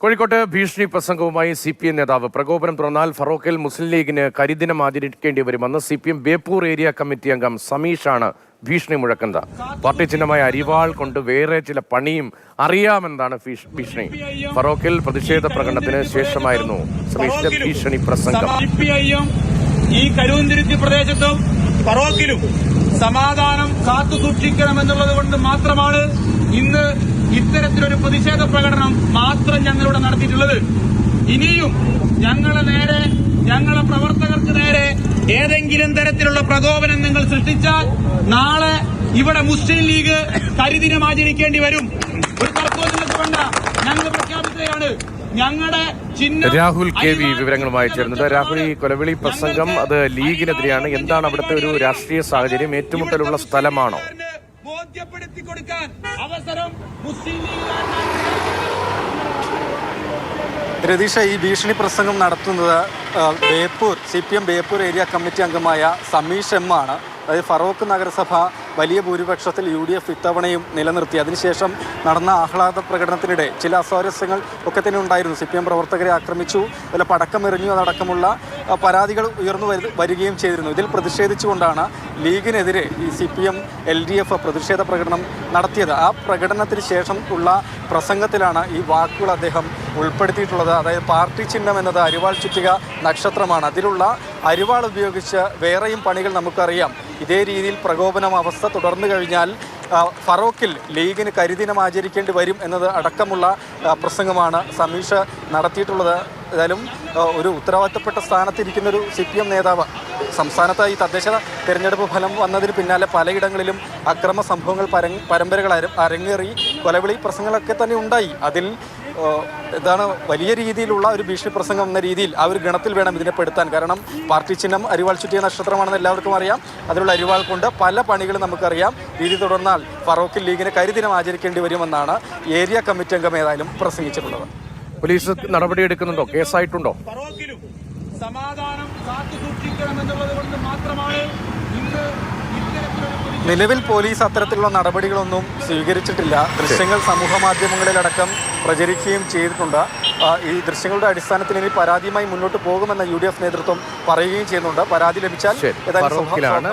കോഴിക്കോട്ട് ഭീഷണി പ്രസംഗവുമായി CPM നേതാവ്. പ്രകോപനം തുറന്നാൽ ഫറോക്കിൽ മുസ്ലിം ലീഗിന് കരിദിനം ആചരിക്കേണ്ടി വരുമെന്ന് CPM ബേപ്പൂർ ഏരിയ കമ്മിറ്റി അംഗം സമീഷാണ് ഭീഷണി മുഴക്കുന്നത്. പാർട്ടി ചിഹ്നമായ അരിവാൾ കൊണ്ട് വേറെ ചില പണിയും അറിയാമെന്നാണ് ഭീഷണി. ഫറോക്കിൽ പ്രതിഷേധ പ്രകടനത്തിന് ശേഷമായിരുന്നു സമീഷിന്റെ ഭീഷണി പ്രസംഗം. ഈ കരുവന്തിരുത്തി പ്രദേശത്തും ഫറോക്കിലും സമാധാനം കാത്തുസൂക്ഷിക്കണമെന്നുള്ളത് കൊണ്ട് മാത്രമാണ് ഇന്ന് ഇത്തരത്തിലൊരു പ്രതിഷേധ പ്രകടനം മാത്രം ഞങ്ങളിവിടെ നടത്തിയിട്ടുള്ളത്. ഇനിയും ഞങ്ങളെ പ്രവർത്തകർക്ക് നേരെ ഏതെങ്കിലും തരത്തിലുള്ള പ്രകോപനം നിങ്ങൾ സൃഷ്ടിച്ചാൽ നാളെ ഇവിടെ മുസ്ലിം ലീഗ് കരിദിനം ആചരിക്കേണ്ടി വരും. ഒരു തർക്കവും നിങ്ങൾക്ക് വേണ്ട, ഞങ്ങൾ പ്രഖ്യാപിക്കുകയാണ്. ഞങ്ങളുടെ രാഹുൽ KV വിവരങ്ങളുമായി ചേർന്നത്. രാഹുൽ, ഈ കൊലവിളി പ്രസംഗം അത് ലീഗിനെതിരെയാണ്. എന്താണ് അവിടുത്തെ ഒരു രാഷ്ട്രീയ സാഹചര്യം? ഏറ്റുമുട്ടലുള്ള സ്ഥലമാണോ? ബോധ്യപ്പെടുത്തി കൊടുക്കാൻ അവസരം മുസ്ലിം രതീഷ, ഈ ഭീഷണി പ്രസംഗം നടത്തുന്നത് CPM ബേപ്പൂർ ഏരിയ കമ്മിറ്റി അംഗമായ സമീഷ് M ആണ്. അതായത് ഫറോക്ക് നഗരസഭ വലിയ ഭൂരിപക്ഷത്തിൽ UDF ഇത്തവണയും നിലനിർത്തി. അതിനുശേഷം നടന്ന ആഹ്ലാദ പ്രകടനത്തിനിടെ ചില അസ്വാരസ്യങ്ങൾ ഒക്കെ തന്നെ ഉണ്ടായിരുന്നു. CPM പ്രവർത്തകരെ ആക്രമിച്ചു, അതുപോലെ പടക്കമെറിഞ്ഞു അതടക്കമുള്ള പരാതികൾ ഉയർന്നു വരികയും ചെയ്തിരുന്നു. ഇതിൽ പ്രതിഷേധിച്ചുകൊണ്ടാണ് ലീഗിനെതിരെ ഈ CPM LDF പ്രതിഷേധ പ്രകടനം നടത്തിയത്. ആ പ്രകടനത്തിന് ശേഷം ഉള്ള പ്രസംഗത്തിലാണ് ഈ വാക്കുകൾ അദ്ദേഹം ഉൾപ്പെടുത്തിയിട്ടുള്ളത്. അതായത് പാർട്ടി ചിഹ്നം എന്നത് അരിവാൾ ചുറ്റിക നക്ഷത്രമാണ്. അതിലുള്ള അരിവാൾ ഉപയോഗിച്ച് വേറെയും പണികൾ നമുക്കറിയാം. ഇതേ രീതിയിൽ പ്രകോപനം അവസ്ഥ തുടർന്നു കഴിഞ്ഞാൽ ഫറോക്കിൽ ലീഗിന് കരിദിനം ആചരിക്കേണ്ടി വരും എന്നത് അടക്കമുള്ള പ്രസംഗമാണ് സമീഷ് നടത്തിയിട്ടുള്ളത്. ഏതായാലും ഒരു ഉത്തരവാദിത്തപ്പെട്ട സ്ഥാനത്തിരിക്കുന്നൊരു CPM നേതാവ്. സംസ്ഥാനത്ത് ഈ തദ്ദേശ തെരഞ്ഞെടുപ്പ് ഫലം വന്നതിന് പിന്നാലെ പലയിടങ്ങളിലും അക്രമ സംഭവങ്ങൾ പരമ്പരകൾ അരങ്ങേറി, കൊലവിളി പ്രസംഗങ്ങളൊക്കെ തന്നെ ഉണ്ടായി. അതിൽ എന്താണ് വലിയ രീതിയിലുള്ള ഒരു ഭീഷണി പ്രസംഗം എന്ന രീതിയിൽ ആ ഒരു ഗണത്തിൽ വേണം ഇതിനെ പെടുത്താൻ. കാരണം പാർട്ടി ചിഹ്നം അരിവാൾ ചുറ്റിയ നക്ഷത്രമാണെന്ന് എല്ലാവർക്കും അറിയാം. അതിലുള്ള അരിവാൾ കൊണ്ട് പല പണികളും നമുക്കറിയാം. രീതി തുടർന്നാൽ ഫറോക്കിൽ ലീഗിന് കരിദിനം ആചരിക്കേണ്ടി വരുമെന്നാണ് ഏരിയ കമ്മിറ്റി അംഗം ഏതായാലും പ്രസംഗിച്ചിട്ടുള്ളത്. പോലീസ് നടപടിയെടുക്കുന്നുണ്ടോ? കേസായിട്ടുണ്ടോ? ഫറോക്കിലും സമാധാനം കാത്തുസൂക്ഷിക്കണമെന്നുള്ളത് കൊണ്ട് മാത്രമാണ് ഇന്ന് നിലവിൽ പോലീസ് അത്തരത്തിലുള്ള നടപടികളൊന്നും സ്വീകരിച്ചിട്ടില്ല. ദൃശ്യങ്ങൾ സമൂഹ മാധ്യമങ്ങളിലടക്കം പ്രചരിക്കുകയും ചെയ്തിട്ടുണ്ട്. ഈ ദൃശ്യങ്ങളുടെ അടിസ്ഥാനത്തിൽ ഇനി പരാതിയുമായി മുന്നോട്ട് പോകുമെന്ന UDF നേതൃത്വം പറയുകയും ചെയ്യുന്നുണ്ട്. പരാതി ലഭിച്ചാൽ ഫറോക്കിലാണ്